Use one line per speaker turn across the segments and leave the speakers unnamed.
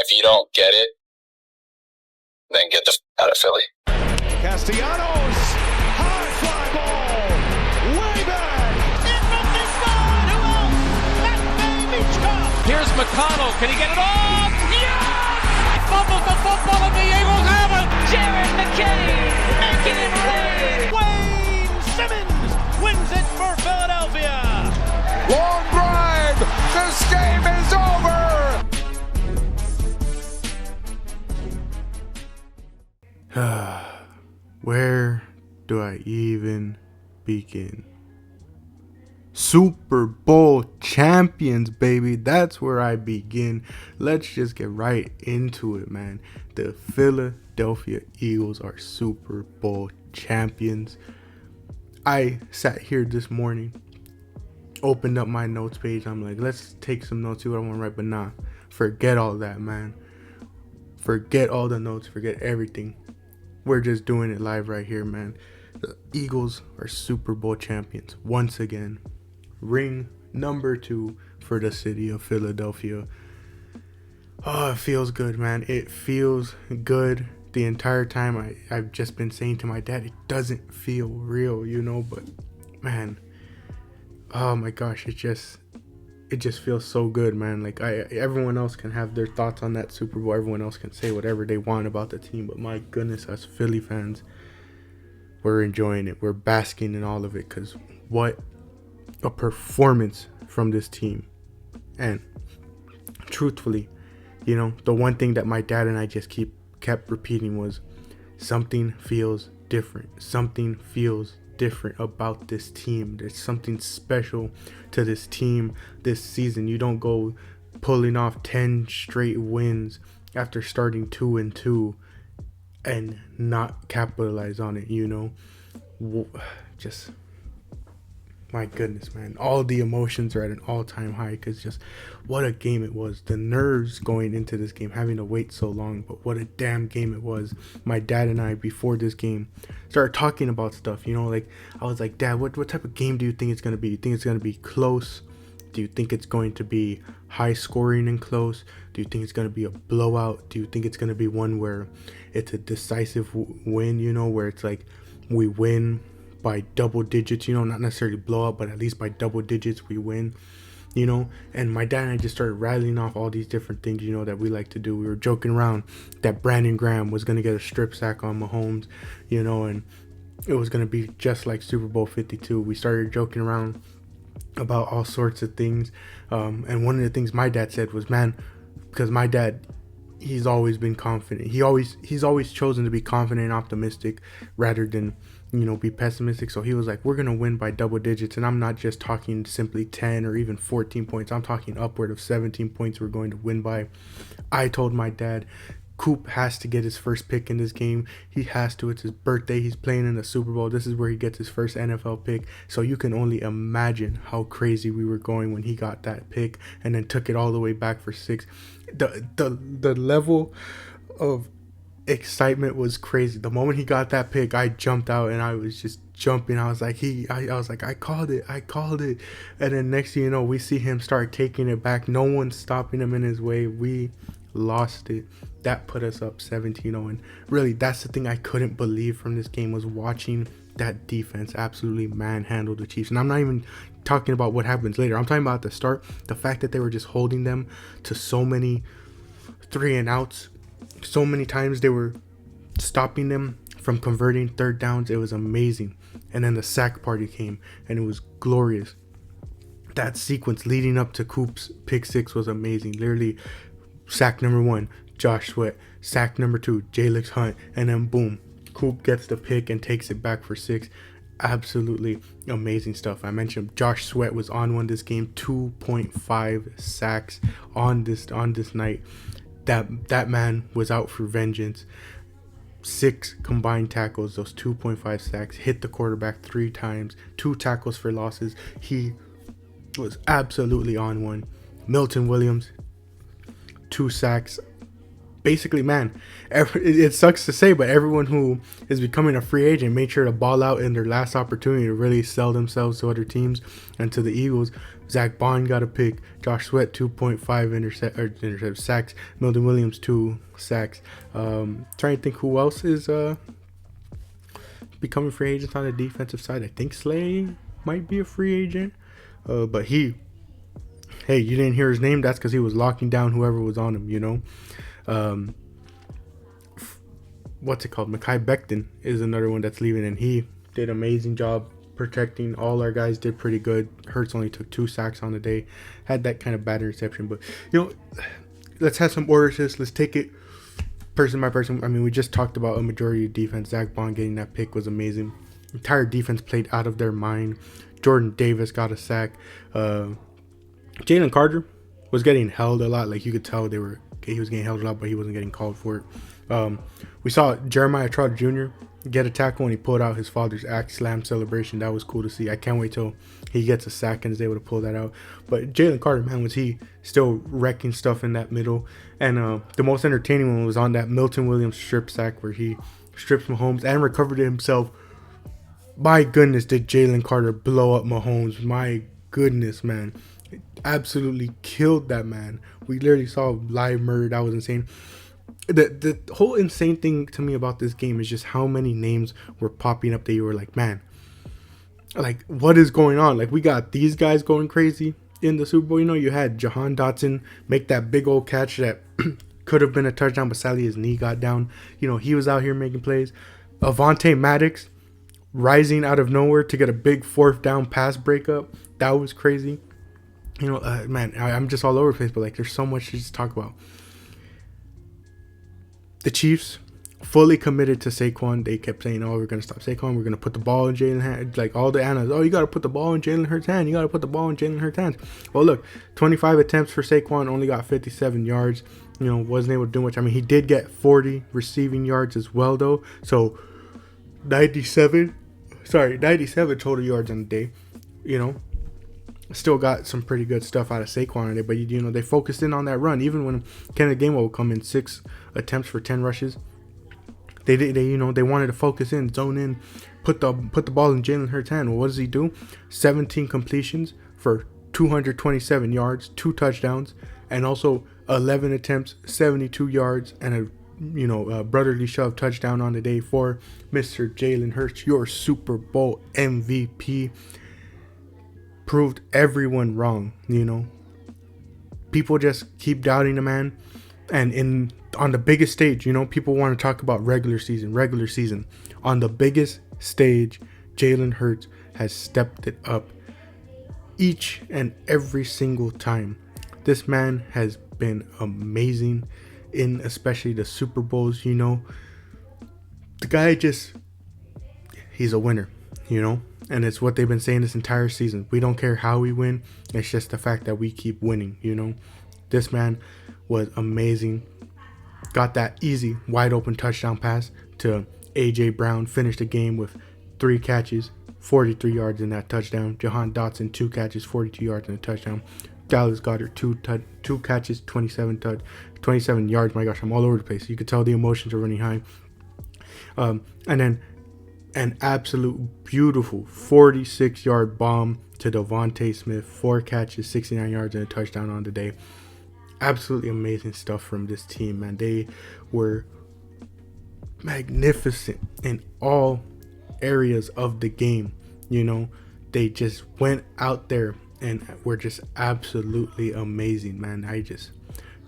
if you don't get it, then get the out of Philly.
Castellanos, high fly ball, way back.
In from this side, who else? That baby Chubb.
Here's McConnell, can he get it off? Yes! Fumbles the football and the Eagles have it.
Jared McKinney making it rain.
Wayne Simmons wins it for Philadelphia.
Long drive, this game is over.
Where do I even begin? Super Bowl champions, baby. That's where I begin. Let's just get right into it, man. The Philadelphia Eagles are Super Bowl champions. I sat here this morning, opened up my notes page. I'm like, let's take some notes, see what I want to write. But nah, forget all that, man. Forget all the notes, forget everything. We're just doing it live right here, man. The Eagles are Super Bowl champions once again. Ring number 2 for the city of Philadelphia. Oh, it feels good, man. It feels good. The entire time I've just been saying to my dad, it doesn't feel real, you know, but man, oh my gosh, it just feels so good, man. Like everyone else can have their thoughts on that Super Bowl. Everyone else can say whatever they want about the team, but my goodness, us Philly fans, we're enjoying it. We're basking in all of it, because what a performance from this team. And truthfully, you know, the one thing that my dad and I just kept repeating was, something feels different. Something feels different about this team. There's something special to this team this season. You don't go pulling off 10 straight wins after starting 2-2 and not capitalize on it, you know. Just, my goodness, man. All the emotions are at an all-time high, because just what a game it was. The nerves going into this game, having to wait so long, but what a damn game it was. My dad and I, before this game, started talking about stuff, you know, like, I was like, Dad, what type of game do you think it's going to be? Do you think it's going to be close? Do you think it's going to be high scoring and close? Do you think it's going to be a blowout? Do you think it's going to be one where it's a decisive win, you know, where it's like we win by double digits, you know, not necessarily blow up, but at least by double digits we win, you know? And my dad and I just started rattling off all these different things, you know, that we like to do. We were joking around that Brandon Graham was going to get a strip sack on Mahomes, you know, and it was going to be just like Super Bowl 52. We started joking around about all sorts of things, and one of the things my dad said was, man, because my dad, he's always been confident. He's always chosen to be confident and optimistic rather than, you know, be pessimistic. So he was like, we're going to win by double digits. And I'm not just talking simply 10 or even 14 points. I'm talking upward of 17 points we're going to win by. I told my dad, Coop has to get his first pick in this game. He has to. It's his birthday. He's playing in the Super Bowl. This is where he gets his first NFL pick. So you can only imagine how crazy we were going when he got that pick and then took it all the way back for 6. The level of excitement was crazy. The moment he got that pick, I jumped out and I was just jumping. I was like, I called it. And then next thing you know, we see him start taking it back. No one's stopping him in his way. We lost it. That put us up 17-0. And really, that's the thing I couldn't believe from this game, was watching that defense absolutely manhandle the Chiefs. And I'm not even talking about what happens later. I'm talking about at the start, the fact that they were just holding them to so many 3-and-outs. So many times they were stopping them from converting third downs. It was amazing. And then the sack party came, and it was glorious. That sequence leading up to Coop's pick 6 was amazing. Literally, sack number 1, Josh Sweat. Sack number 2, Jalix Hunt. And then boom, Coop gets the pick and takes it back for 6. Absolutely amazing stuff. I mentioned Josh Sweat was on one this game. 2.5 sacks on this night. That man was out for vengeance. 6 combined tackles, those 2.5 sacks, hit the quarterback 3 times, 2 tackles for losses. He was absolutely on one. Milton Williams, 2 sacks, basically, man, it sucks to say, but everyone who is becoming a free agent made sure to ball out in their last opportunity to really sell themselves to other teams and to the Eagles. Zach Bond got a pick. Josh Sweat 2.5 intercept sacks. Milton Williams 2 sacks. Trying to think who else is becoming free agents on the defensive side. I think Slay might be a free agent, but hey, you didn't hear his name. That's because he was locking down whoever was on him. You know, what's it called? Mekhi Becton is another one that's leaving, and he did an amazing job protecting. All our guys did pretty good. Hurts only took 2 sacks on the day. Had that kind of bad interception, but you know, let's have some order to this. Let's take it person by person. I mean, we just talked about a majority of defense. Zach Bond getting that pick was amazing. Entire defense played out of their mind. Jordan Davis got a sack. Jalen Carter was getting held a lot. Like, you could tell he was getting held a lot, but he wasn't getting called for it. We saw Jeremiah Trotter Jr. get a tackle when he pulled out his father's axe slam celebration. That was cool to see. I can't wait till he gets a sack and is able to pull that out. But Jalen Carter, man, was he still wrecking stuff in that middle. And the most entertaining one was on that Milton Williams strip sack where he strips Mahomes and recovered it himself. My goodness, did Jalen Carter blow up Mahomes. My goodness, man. Absolutely killed that man. We literally saw live murder. That was insane. The whole insane thing to me about this game is just how many names were popping up that you were like, man, like, what is going on? Like, we got these guys going crazy in the Super Bowl. You know, you had Jahan Dotson make that big old catch that could have been a touchdown, but sadly his knee got down. You know, he was out here making plays. Avonte Maddox rising out of nowhere to get a big 4th down pass breakup. That was crazy. You know, man, I'm just all over the place, but like, there's so much to just talk about. The Chiefs fully committed to Saquon. They kept saying, oh, we're going to stop Saquon. We're going to put the ball in Jalen hands. Like, all the analysts, oh, you got to put the ball in Jalen Hurts' hand. You got to put the ball in Jalen Hurts' hands. Well, look, 25 attempts for Saquon, only got 57 yards. You know, wasn't able to do much. I mean, he did get 40 receiving yards as well, though. So, 97 total yards on the day. You know, still got some pretty good stuff out of Saquon today. But, you know, they focused in on that run. Even when Kenneth Gainwell would come in 6 attempts for 10 rushes. They wanted to focus in, zone in, put the ball in Jalen Hurts' hand. Well, what does he do? 17 completions for 227 yards, 2 touchdowns, and also 11 attempts, 72 yards, and a brotherly shove touchdown on the day for Mr. Jalen Hurts, your Super Bowl MVP. Proved everyone wrong. You know, people just keep doubting the man, and on the biggest stage, you know, people want to talk about regular season. On the biggest stage, Jalen Hurts has stepped it up each and every single time. This man has been amazing in especially the Super Bowls. You know, the guy he's a winner, you know, and it's what they've been saying this entire season. We don't care how we win. It's just the fact that we keep winning, you know. This man was amazing. Got that easy, wide open touchdown pass to A.J. Brown. Finished the game with 3 catches, 43 yards in that touchdown. Jahan Dotson, 2 catches, 42 yards in a touchdown. Dallas Goedert, 2 catches, 27 yards. My gosh, I'm all over the place. You could tell the emotions are running high. And then an absolute beautiful 46-yard bomb to Devontae Smith. 4 catches, 69 yards and a touchdown on the day. Absolutely amazing stuff from this team, man. They were magnificent in all areas of the game. You know, they just went out there and were just absolutely amazing, man. I just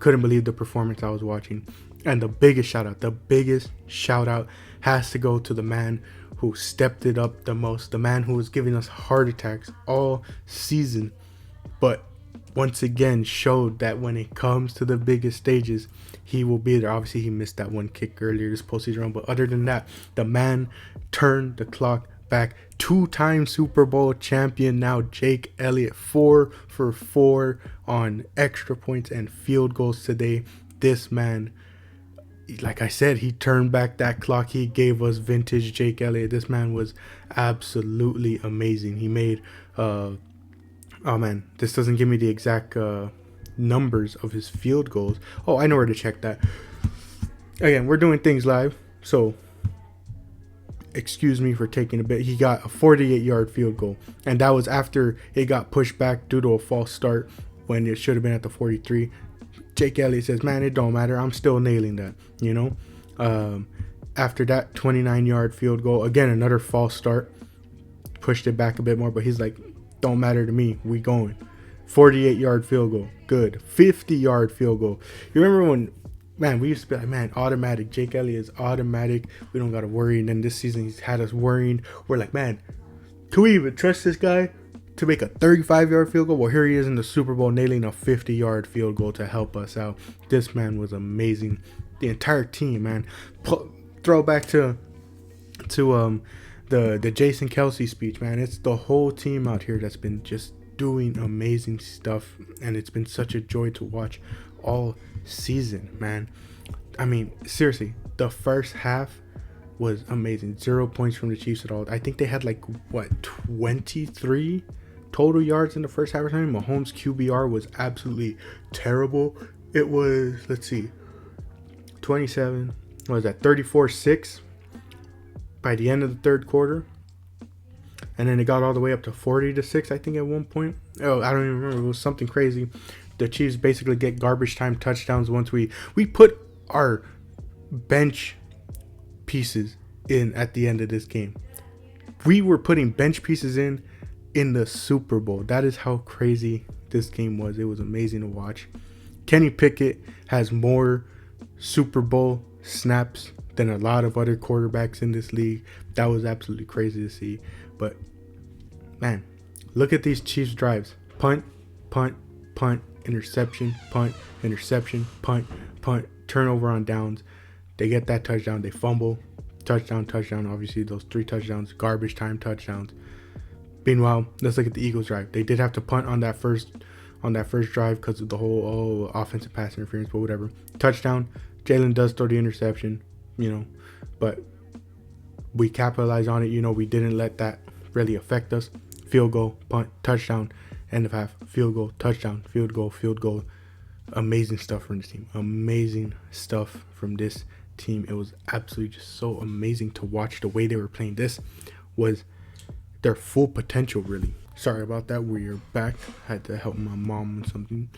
couldn't believe the performance I was watching. And the biggest shout out has to go to the man who stepped it up the most, the man who was giving us heart attacks all season, but once again showed that when it comes to the biggest stages, he will be there. Obviously, he missed that one kick earlier this postseason run, but other than that, the man turned the clock back. 2-time Super Bowl champion now, Jake Elliott, 4 for 4 on extra points and field goals today. This man, like I said, he turned back that clock. He gave us vintage Jake Elliott. This man was absolutely amazing. He made oh man, this doesn't give me the exact numbers of his field goals. Oh, I know where to check that. again, we're doing things live, so excuse me for taking a bit. He got a 48-yard field goal, and that was after it got pushed back due to a false start when it should have been at the 43. Jake Elliott says, man, it don't matter. I'm still nailing that, you know. After that 29-yard field goal, again, another false start. Pushed it back a bit more, but he's like, don't matter to me. We going. 48-yard field goal. Good. 50-yard field goal. You remember when, man, we used to be like, man, automatic. Jake Elliott is automatic. We don't got to worry. And then this season, he's had us worrying. We're like, man, can we even trust this guy to make a 35-yard field goal? Well, here he is in the Super Bowl nailing a 50-yard field goal to help us out. This man was amazing. The entire team, man. Throw back to the Jason Kelsey speech, man. It's the whole team out here that's been just doing amazing stuff, and it's been such a joy to watch all season, man. I mean, seriously, the first half was amazing. 0 points from the Chiefs at all. I think they had like, what, 23 total yards in the first half of time. Mahomes' QBR was absolutely terrible. It was, let's see, 27, what was that, 34-6 by the end of the third quarter. And then it got all the way up to 40-6, I think, at one point. Oh, I don't even remember. It was something crazy. The Chiefs basically get garbage time touchdowns once we put our bench pieces in at the end of this game. We were putting bench pieces in the Super Bowl. That is how crazy this game was. It was amazing to watch. Kenny Pickett has more Super Bowl snaps than a lot of other quarterbacks in this league. That was absolutely crazy to see. But man, look at these Chiefs drives. Punt, punt, punt, interception, punt, interception, punt, punt, turnover on downs. They get that touchdown, they fumble, touchdown, touchdown. Obviously those 3 touchdowns, garbage time touchdowns. Meanwhile, let's look at the Eagles drive. They did have to punt on that first drive because of the whole offensive pass interference, but whatever. Touchdown. Jalen does throw the interception, you know, but we capitalize on it. You know, we didn't let that really affect us. Field goal, punt, touchdown, end of half, field goal, touchdown, field goal, field goal. Amazing stuff from this team. Amazing stuff from this team. It was absolutely just so amazing to watch the way they were playing. This was their full potential, really. Sorry about that. We're back. Had to help my mom with something.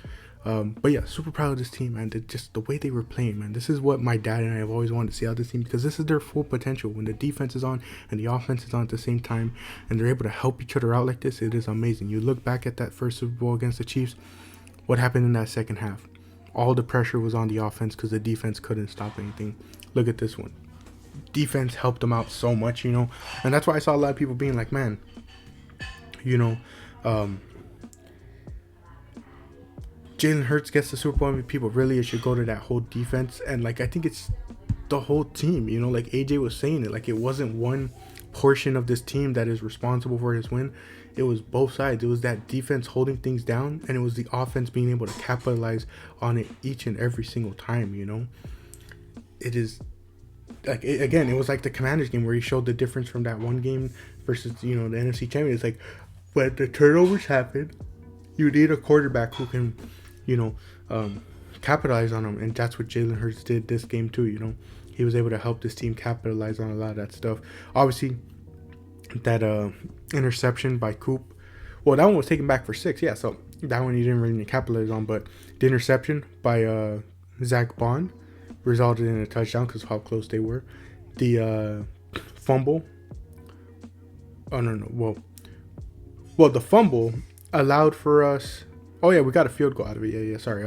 But yeah, super proud of this team, man. Just the way they were playing, man. This is what my dad and I have always wanted to see out of this team, because this is their full potential. When the defense is on and the offense is on at the same time, and they're able to help each other out like this, it is amazing. You look back at that first Super Bowl against the Chiefs, what happened in that second half? All the pressure was on the offense because the defense couldn't stop anything. Look at this one. Defense helped them out so much, you know, and that's why I saw a lot of people being like, man, you know, Jalen Hurts gets the Super Bowl MVP, but really it should go to that whole defense. And like, I think it's the whole team, you know, like AJ was saying it, like it wasn't one portion of this team that is responsible for his win. It was both sides. It was that defense holding things down, and it was the offense being able to capitalize on it each and every single time, you know. It is like, again, it was like the Commanders game where he showed the difference from that one game versus, you know, the NFC champion. It's like, when the turnovers happen, you need a quarterback who can, you know, capitalize on them, and that's what Jalen Hurts did this game too. You know, he was able to help this team capitalize on a lot of that stuff. Obviously, that interception by Coop, well, that one was taken back for 6, yeah, so that one he didn't really capitalize on, but the interception by Zach Bond resulted in a touchdown because of how close they were. The fumble, well, the fumble allowed for us. Oh yeah, we got a field goal out of it. Yeah. Sorry,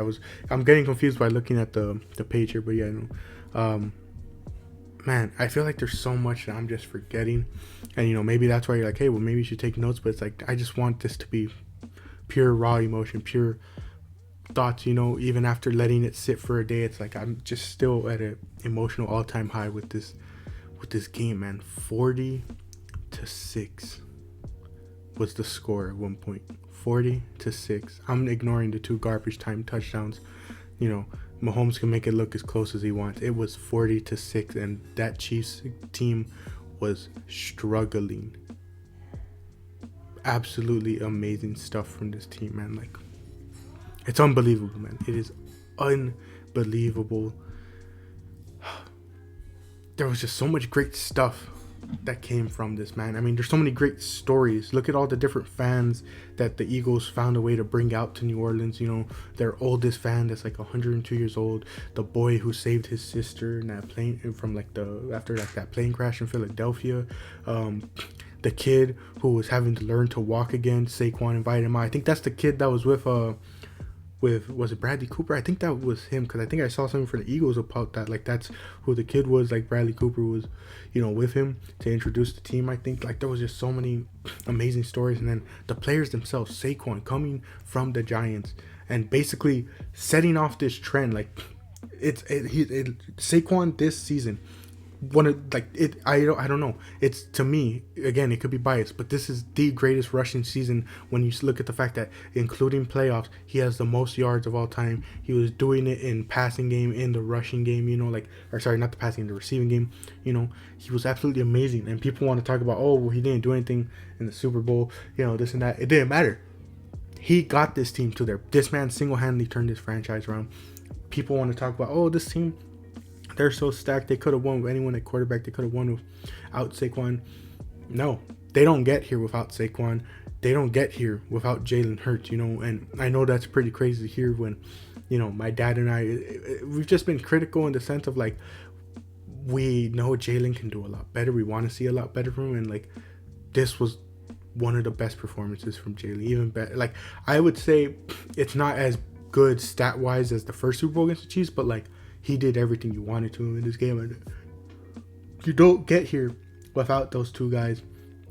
I'm getting confused by looking at the page here, but yeah, man, I feel like there's so much that I'm just forgetting, and you know, maybe that's why you're like, hey, well, maybe you should take notes. But it's like, I just want this to be pure raw emotion, pure thoughts. You know, even after letting it sit for a day, it's like I'm just still at an emotional all-time high with this game, man. 40-6 was the score at one point. 40-6. I'm ignoring the 2 garbage time touchdowns. You know, Mahomes can make it look as close as he wants. It was 40-6, and that Chiefs team was struggling. Absolutely amazing stuff from this team, man. Like, it's unbelievable, man. It is unbelievable. there was just so much great stuff that came from this, man. I mean, there's so many great stories. Look at all the different fans that the Eagles found a way to bring out to New Orleans. You know, their oldest fan that's like 102 years old, the boy who saved his sister in that plane from after that plane crash in Philadelphia, the kid who was having to learn to walk again. Saquon invited him out. I think that's the kid that was with was it Bradley Cooper? I think that was him, because I think I saw something for the Eagles about that. Like, that's who the kid was. Like, Bradley Cooper was, you know, with him to introduce the team. I think, like, there was just so many amazing stories. And then the players themselves, Saquon coming from the Giants and basically setting off this trend. Like, Saquon this season, I don't know. It's, to me, again, it could be biased, but this is the greatest rushing season when you look at the fact that, including playoffs, he has the most yards of all time. He was doing it in passing game, in the rushing game, you know, not the passing, the receiving game, you know. He was absolutely amazing. And people want to talk about, oh, well, he didn't do anything in the Super Bowl, you know, this and that. It didn't matter. He got this team to this man single-handedly turned this franchise around. People want to talk about, oh, this team, they're so stacked. They could have won with anyone at quarterback. They could have won without Saquon. No, they don't get here without Saquon. They don't get here without Jalen Hurts, you know. And I know that's pretty crazy to hear when, you know, my dad and I, we've just been critical in the sense of, like, we know Jalen can do a lot better. We want to see a lot better from him. And, like, this was one of the best performances from Jalen. Even better. Like, I would say it's not as good stat-wise as the first Super Bowl against the Chiefs, but, like, he did everything you wanted to in this game. And you don't get here without those two guys.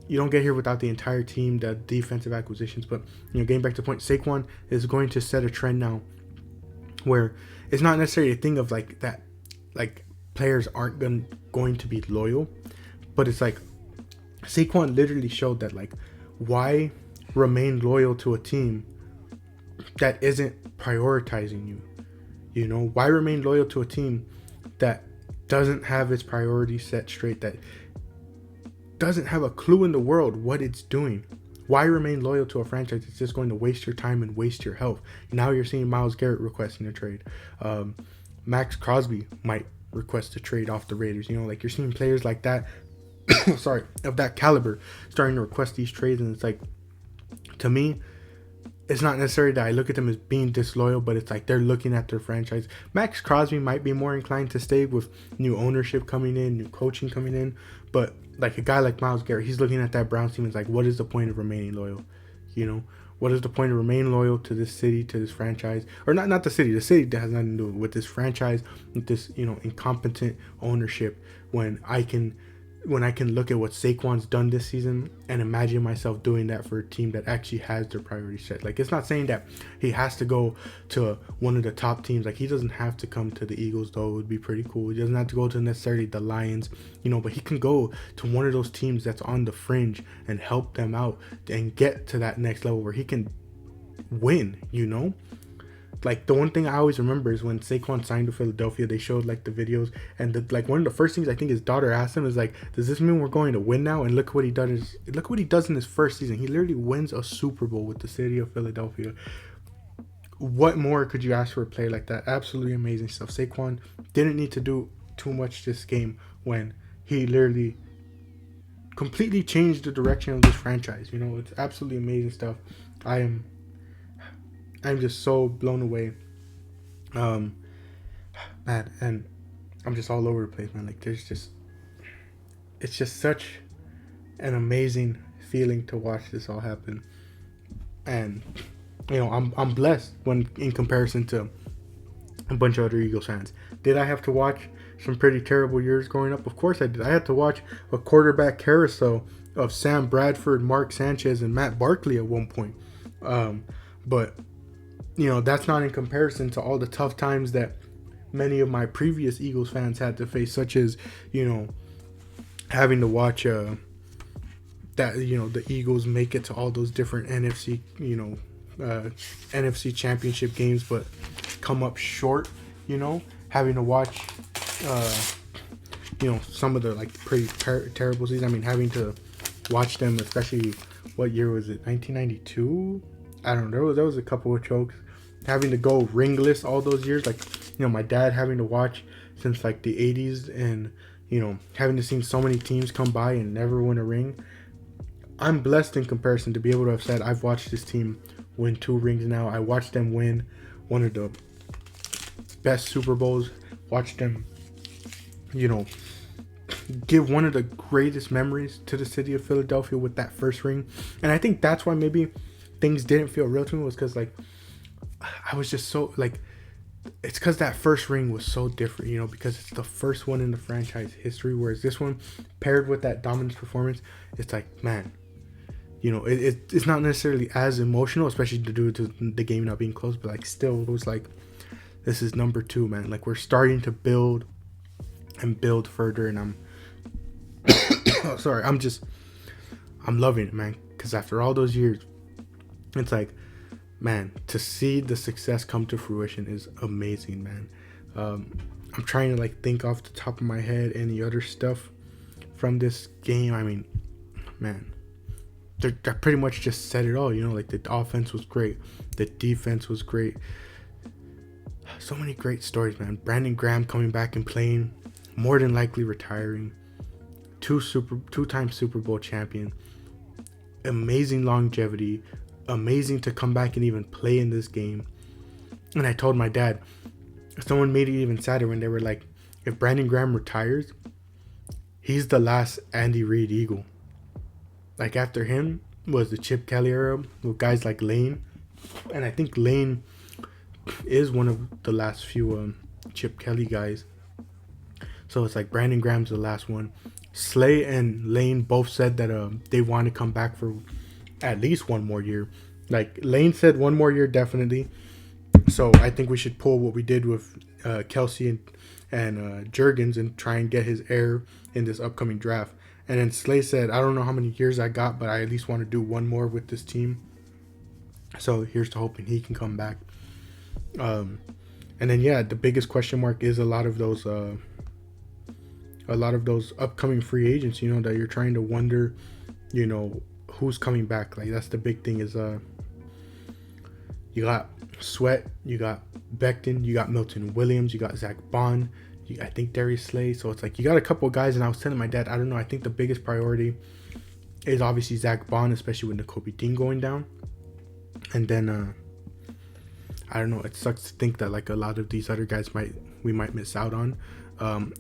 You don't get here without the entire team, the defensive acquisitions. But, you know, getting back to the point, Saquon is going to set a trend now where it's not necessarily a thing of like that, like players aren't going to be loyal, but it's like Saquon literally showed that, like, why remain loyal to a team that isn't prioritizing you? You know, why remain loyal to a team that doesn't have its priorities set straight, that doesn't have a clue in the world what it's doing? Why remain loyal to a franchise that's just going to waste your time and waste your health? Now you're seeing Myles Garrett requesting a trade. Max Crosby might request a trade off the Raiders. You know, like, you're seeing players like that, of that caliber starting to request these trades. And it's like, to me, it's not necessarily that I look at them as being disloyal, but it's like they're looking at their franchise. Max Crosby might be more inclined to stay with new ownership coming in, new coaching coming in, but like a guy like Myles Garrett, he's looking at that Browns team and is like, what is the point of remaining loyal? You know, what is the point of remaining loyal to this city, to this franchise? Or not the city. The city that has nothing to do with this franchise, with this, you know, incompetent ownership, when I can look at what Saquon's done this season and imagine myself doing that for a team that actually has their priorities set. Like, it's not saying that he has to go to one of the top teams. Like, he doesn't have to come to the Eagles, though. It would be pretty cool. He doesn't have to go to necessarily the Lions, you know, but he can go to one of those teams that's on the fringe and help them out and get to that next level where he can win, you know? Like, the one thing I always remember is when Saquon signed to Philadelphia, they showed, like, the videos, and one of the first things I think his daughter asked him is like, does this mean we're going to win now? And look what he does in his first season. He literally wins a Super Bowl with the city of Philadelphia. What more could you ask for a player like that? Absolutely amazing stuff. Saquon didn't need to do too much this game when he literally completely changed the direction of this franchise. You know, it's absolutely amazing stuff. I'm just so blown away, man, and I'm just all over the place, man. Like, it's just such an amazing feeling to watch this all happen, and you know, I'm blessed when in comparison to a bunch of other Eagles fans. Did I have to watch some pretty terrible years growing up? Of course I did. I had to watch a quarterback carousel of Sam Bradford, Mark Sanchez, and Matt Barkley at one point, but you know, that's not in comparison to all the tough times that many of my previous Eagles fans had to face, such as, you know, having to watch that, you know, the Eagles make it to all those different NFC, you know, NFC championship games, but come up short, you know, having to watch, you know, some of the, like, pretty terrible seasons. I mean, having to watch them, especially, what year was it, 1992? I don't know, there was a couple of chokes. Having to go ringless all those years, like, you know, my dad having to watch since like the 80s and, having to see so many teams come by and never win a ring. I'm blessed in comparison to be able to have said I've watched this team win 2 rings now. I watched them win one of the best Super Bowls. Watched them, give one of the greatest memories to the city of Philadelphia with that first ring. And I think that's why maybe things didn't feel real to me, was because I was just so it's because that first ring was so different, because it's the first one in the franchise history, whereas this one, paired with that dominance performance, it's like, man, it's not necessarily as emotional, especially due to the game not being close, but still, it was like, this is number 2, man. We're starting to build and build further, and I'm sorry, I'm loving it, man, because after all those years, it's like, man, to see the success come to fruition is amazing, man. I'm trying to think off the top of my head any other stuff from this game. I mean, man, they pretty much just said it all. The offense was great, the defense was great. So many great stories, man. Brandon Graham coming back and playing, more than likely retiring. 2-time Super Bowl champion. Amazing longevity. Amazing to come back and even play in this game. And I told my dad, someone made it even sadder when they were like, if Brandon Graham retires, he's the last Andy Reid Eagle. After him was the Chip Kelly era with guys like Lane. And I think Lane is one of the last few Chip Kelly guys. So it's like Brandon Graham's the last one. Slay and Lane both said that they want to come back for at least one more year. Lane said one more year definitely. So I think we should pull what we did with Kelsey and Jurgens and try and get his heir in this upcoming draft. And then Slay said, I don't know how many years I got, but I at least want to do one more with this team. So here's to hoping he can come back. And then the biggest question mark is a lot of those upcoming free agents, that you're trying to wonder, who's coming back. That's the big thing is you got Sweat, you got Becton, you got Milton Williams, you got Zach Bond, I think Darius Slay. So it's you got a couple of guys, and I was telling my dad, I don't know, I think the biggest priority is obviously Zach Bond, especially with Nakobe Dean going down. And then I don't know, it sucks to think that a lot of these other guys we might miss out on.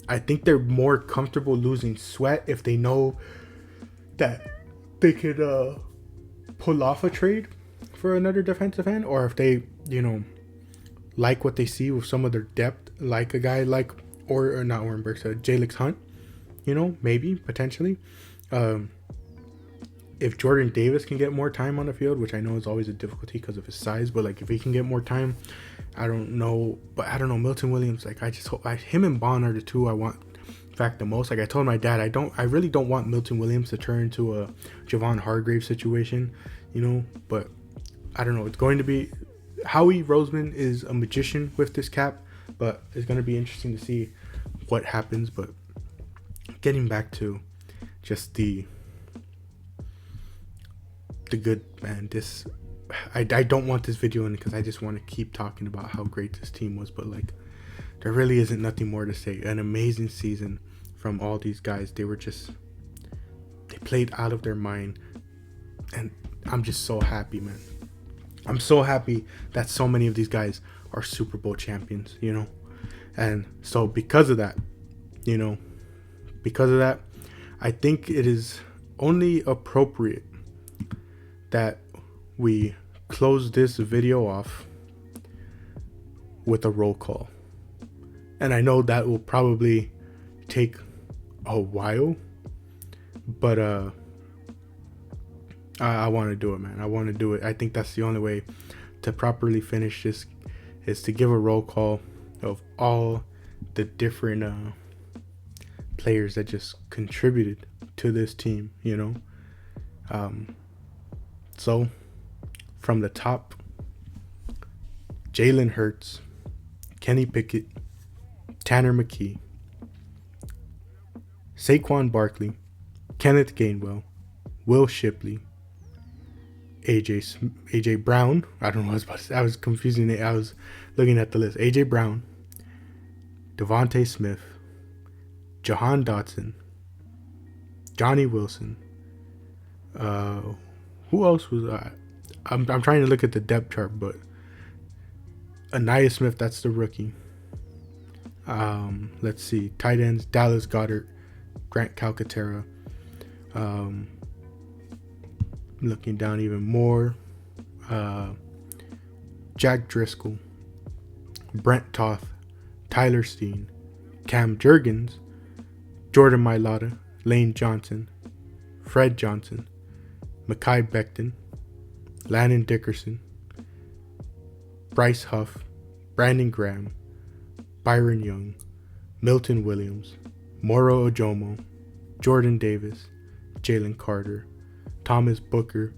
I think they're more comfortable losing Sweat if they know that they could pull off a trade for another defensive end, or if they like what they see with some of their depth, like a guy like or not Oren Burks, Jalix Hunt, maybe potentially. If Jordan Davis can get more time on the field, which I know is always a difficulty because of his size, but if he can get more time, I don't know. Milton Williams, I just hope him and Bond are the two I want the most. I told my dad, I really don't want Milton Williams to turn into a Javon Hargrave situation, but I don't know. It's going to be, Howie Roseman is a magician with this cap, but it's going to be interesting to see what happens. But getting back to just the good, man, I don't want this video in because I just want to keep talking about how great this team was, but there really isn't nothing more to say. An amazing season from all these guys. They played out of their mind, and I'm just so happy, man. I'm so happy that so many of these guys are Super Bowl champions, and so because of that, I think it is only appropriate that we close this video off with a roll call. And I know that will probably take a while, but I want to do it, man. I want to do it. I think that's the only way to properly finish this, is to give a roll call of all the different players that just contributed to this team, So from the top, Jalen Hurts, Kenny Pickett, Tanner McKee, Saquon Barkley, Kenneth Gainwell, Will Shipley, AJ Brown. I don't know what I was about to say. I was confusing it. I was looking at the list. AJ Brown, Devontae Smith, Jahan Dotson, Johnny Wilson. Who else was I'm trying to look at the depth chart, but Anaya Smith, that's the rookie. Let's see. Tight ends, Dallas Goedert, Grant Calcaterra. Looking down even more. Jack Driscoll, Brent Toth, Tyler Steen, Cam Jurgens, Jordan Mailata, Lane Johnson, Fred Johnson, Mekhi Becton, Landon Dickerson, Bryce Huff, Brandon Graham, Byron Young, Milton Williams, Moro Ojomo, Jordan Davis, Jalen Carter, Thomas Booker,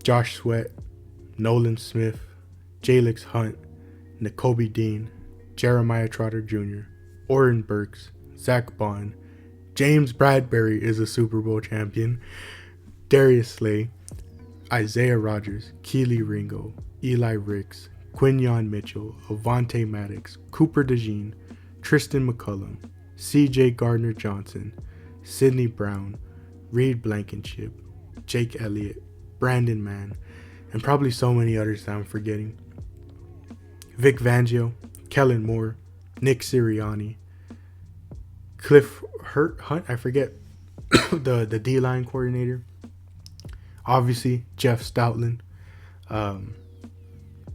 Josh Sweat, Nolan Smith, Jalix Hunt, N'Kobe Dean, Jeremiah Trotter Jr., Oren Burks, Zach Bond, James Bradbury is a Super Bowl champion, Darius Slay, Isaiah Rodgers, Keely Ringo, Eli Ricks, Quinyon Mitchell, Avante Maddox, Cooper DeJean, Tristan McCullum, CJ Gardner Johnson, Sidney Brown, Reed Blankenship, Jake Elliott, Brandon Mann, and probably so many others that I'm forgetting. Vic Fangio, Kellen Moore, Nick Sirianni, Cliff Hunt, I forget the D-line coordinator. Obviously, Jeff Stoutland,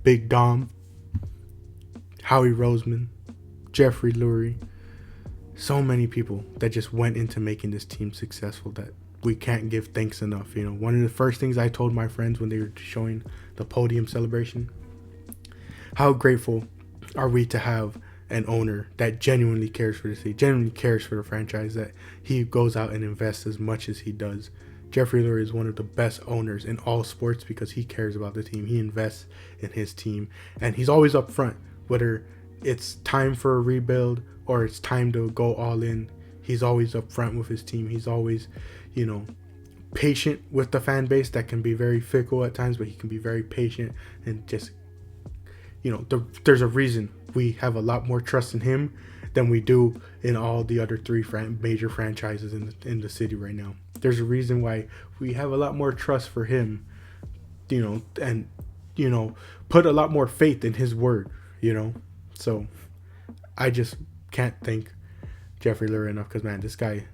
Big Dom, Howie Roseman, Jeffrey Lurie. So many people that just went into making this team successful that we can't give thanks enough. You know, one of the first things I told my friends when they were showing the podium celebration, how grateful are we to have an owner that genuinely cares for the city, genuinely cares for the franchise, that he goes out and invests as much as he does. Jeffrey Lurie is one of the best owners in all sports because he cares about the team. He invests in his team, and he's always up front, whether it's time for a rebuild or it's time to go all in. He's always up front with his team. He's always, you know, patient with the fan base that can be very fickle at times, but he can be very patient and just, you know, there's a reason we have a lot more trust in him than we do in all the other three major franchises in the city right now. There's a reason why we have a lot more trust for him, you know, and, you know, put a lot more faith in his word, you know. So I just can't thank Jeffrey Lurie enough, because, man, this guy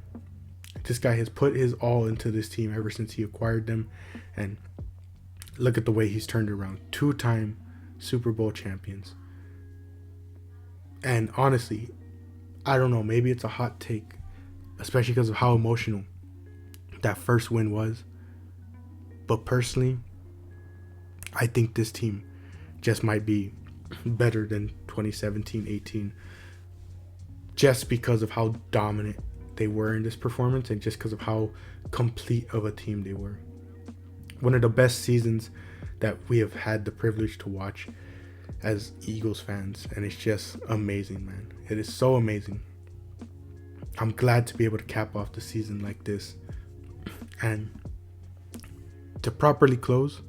has put his all into this team ever since he acquired them, and look at the way he's turned around. 2-time Super Bowl champions. And honestly, I don't know, maybe it's a hot take, especially because of how emotional that first win was. But personally, I think this team just might be better than 2017-18, just because of how dominant they were in this performance and just because of how complete of a team they were. One of the best seasons that we have had the privilege to watch as Eagles fans, and it's just amazing, man. It is so amazing. I'm glad to be able to cap off the season like this, and to properly close,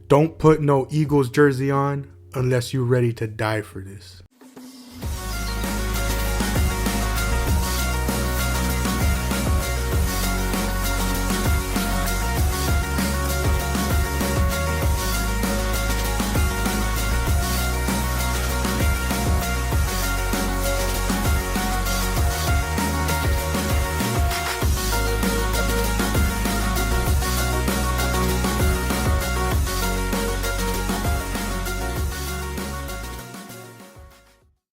don't put no Eagles jersey on unless you're ready to die for this.